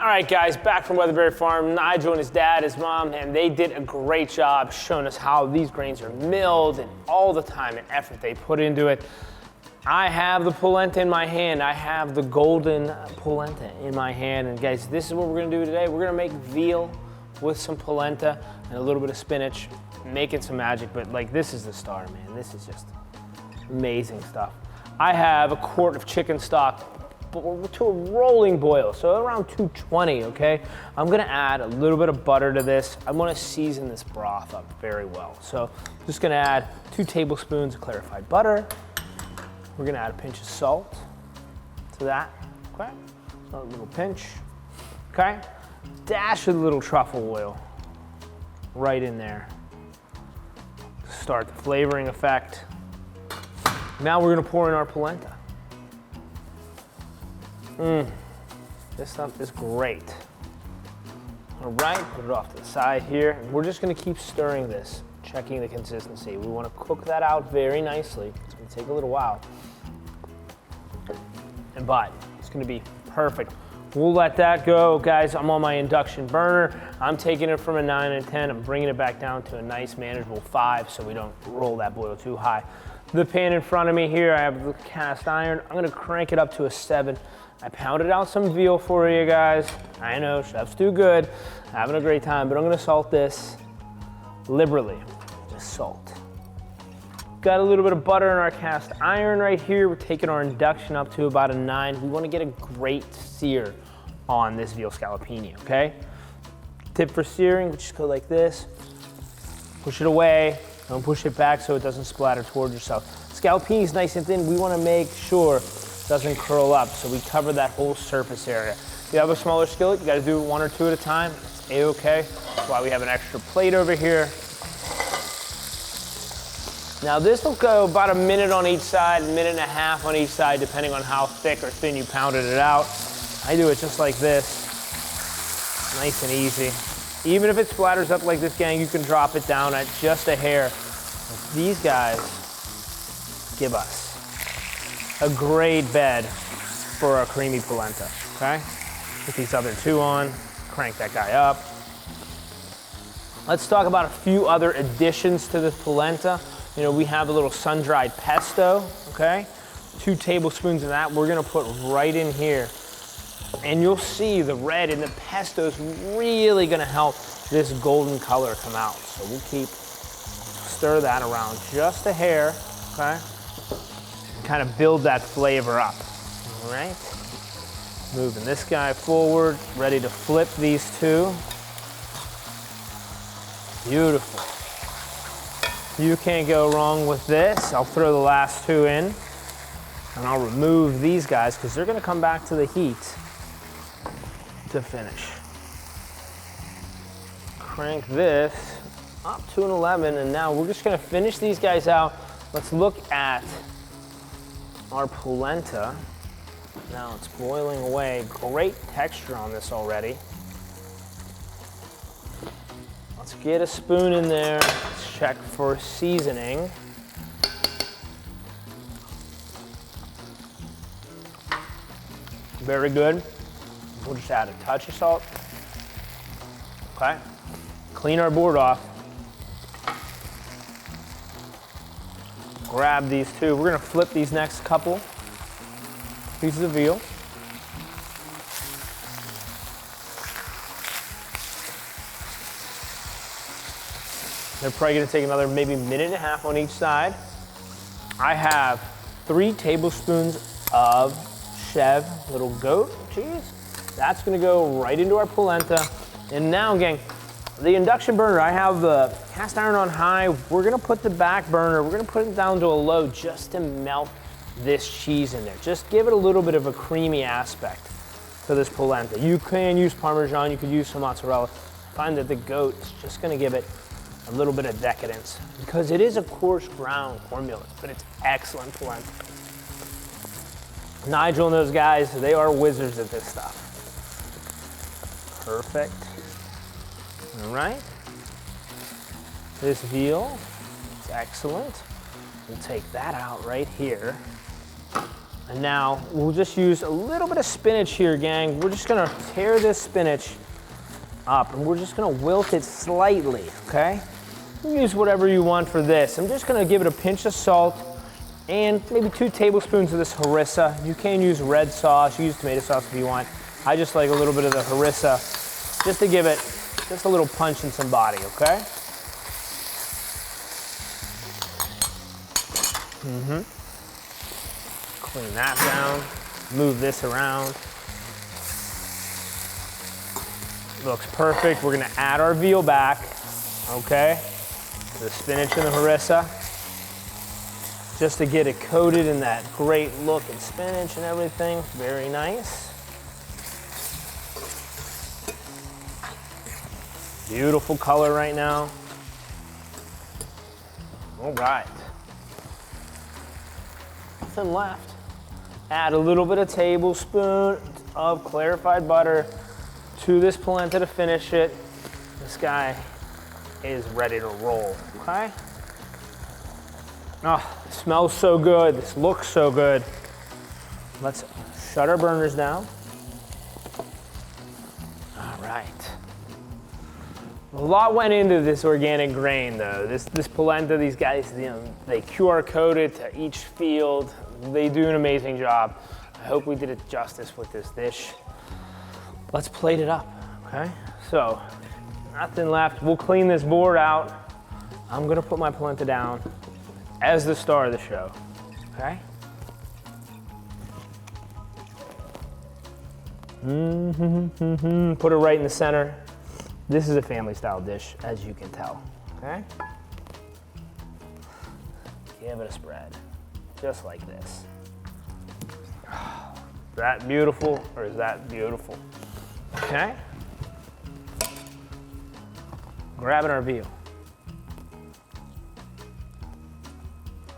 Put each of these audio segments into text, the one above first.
All right, guys, back from Weatherbury Farm. Nigel and his dad, his mom, and they did a great job showing us how these grains are milled and all the time and effort they put into it. I have the polenta in my hand. I have the golden polenta in my hand. And guys, this is what we're gonna do today. We're gonna make veal with some polenta and a little bit of spinach, making some magic, but like this is the star, man. This is just amazing stuff. I have a quart of chicken stock to a rolling boil, so around 220, okay? I'm gonna add a little bit of butter to this. I wanna season this broth up very well. So I'm just gonna add 2 tablespoons of clarified butter. We're gonna add a pinch of salt to that, okay? A little pinch, okay? Dash of a little truffle oil right in there. Start the flavoring effect. Now we're gonna pour in our polenta. This stuff is great. All right, put it off to the side here. We're just gonna keep stirring this, checking the consistency. We wanna cook that out very nicely. It's gonna take a little while. But it's gonna be perfect. We'll let that go, guys. I'm on my induction burner. I'm taking it from a 9 and 10. I'm bringing it back down to a nice manageable 5 so we don't roll that boil too high. The pan in front of me here, I have the cast iron. I'm gonna crank it up to a 7. I pounded out some veal for you guys. I know, chefs do good. Having a great time, but I'm gonna salt this liberally. Just salt. Got a little bit of butter in our cast iron right here. We're taking our induction up to about a 9. We wanna get a great sear on this veal scallopini, okay? Tip for searing, we just go like this. Push it away, don't push it back so it doesn't splatter towards yourself. Scallopini is nice and thin. We wanna make sure doesn't curl up, so we cover that whole surface area. If you have a smaller skillet, you gotta do it 1 or 2 at a time. It's A-okay. That's why we have an extra plate over here. Now this will go about a minute on each side, 1.5 minutes on each side, depending on how thick or thin you pounded it out. I do it just like this, nice and easy. Even if it splatters up like this, gang, you can drop it down at just a hair. These guys give us a great bed for our creamy polenta, okay? Put these other 2 on, crank that guy up. Let's talk about a few other additions to this polenta. You know, we have a little sun-dried pesto, okay? 2 tablespoons of that we're gonna put right in here. And you'll see the red in the pesto is really gonna help this golden color come out. So we'll stir that around just a hair, okay? Kind of build that flavor up, all right? Moving this guy forward, ready to flip these 2. Beautiful. You can't go wrong with this. I'll throw the last 2 in, and I'll remove these guys because they're gonna come back to the heat to finish. Crank this up to an 11, and now we're just gonna finish these guys out. Let's look at our polenta. Now it's boiling away. Great texture on this already. Let's get a spoon in there. Let's check for seasoning. Very good. We'll just add a touch of salt. Okay. Clean our board off. Grab these 2. We're gonna flip these next couple pieces of veal. They're probably gonna take another maybe 1.5 minutes on each side. I have 3 tablespoons of chevre, little goat cheese. That's gonna go right into our polenta. And now, gang, the induction burner, I have the cast iron on high. We're gonna put the back burner, we're gonna put it down to a low just to melt this cheese in there. Just give it a little bit of a creamy aspect to this polenta. You can use Parmesan, you could use some mozzarella. I find that the goat is just gonna give it a little bit of decadence because it is a coarse ground cornmeal, but it's excellent polenta. Nigel and those guys, they are wizards at this stuff. Perfect. All right. This veal is excellent. We'll take that out right here. And now we'll just use a little bit of spinach here, gang. We're just gonna tear this spinach up and we're just gonna wilt it slightly, okay? You can use whatever you want for this. I'm just gonna give it a pinch of salt and maybe 2 tablespoons of this harissa. You can use red sauce, use tomato sauce if you want. I just like a little bit of the harissa just to give it just a little punch and some body, okay? Clean that down, move this around. Looks perfect. We're gonna add our veal back, okay? The spinach and the harissa, just to get it coated in that great look and spinach and everything. Very nice. Beautiful color right now. All right. Nothing left. Add a little bit of tablespoon of clarified butter to this polenta to finish it. This guy is ready to roll, okay? Oh, it smells so good. This looks so good. Let's shut our burners down. All right. A lot went into this organic grain though. This polenta, these guys, you know, they QR code it to each field. They do an amazing job. I hope we did it justice with this dish. Let's plate it up, okay? So, nothing left. We'll clean this board out. I'm gonna put my polenta down as the star of the show, okay? Put it right in the center. This is a family style dish, as you can tell, okay? Give it a spread, just like this. Is that beautiful, or is that beautiful? Okay? Grabbing our veal.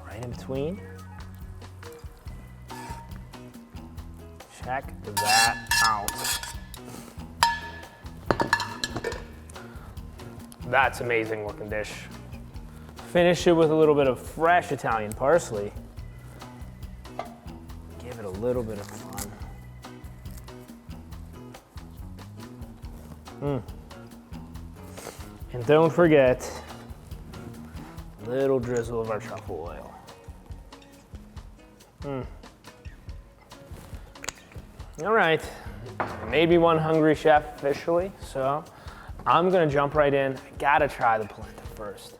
Right in between. Check that out. That's amazing looking dish. Finish it with a little bit of fresh Italian parsley. Give it a little bit of fun. And don't forget, a little drizzle of our truffle oil. All right, maybe one hungry chef officially, so I'm gonna jump right in. I gotta try the polenta first.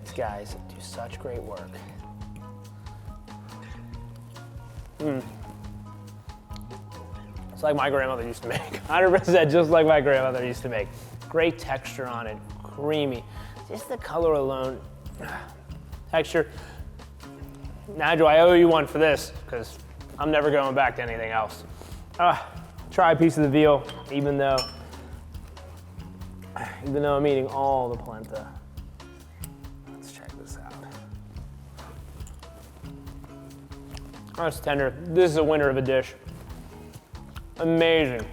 These guys do such great work. It's like my grandmother used to make. 100% just like my grandmother used to make. Great texture on it, creamy. Just the color alone, texture. Nigel, I owe you one for this because I'm never going back to anything else. Try a piece of the veal, even though I'm eating all the polenta. Let's check this out. Oh, it's tender. This is a winner of a dish. Amazing.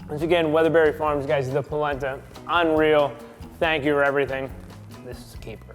Once again, Weatherbury Farms, guys, the polenta, unreal. Thank you for everything. This is a keeper.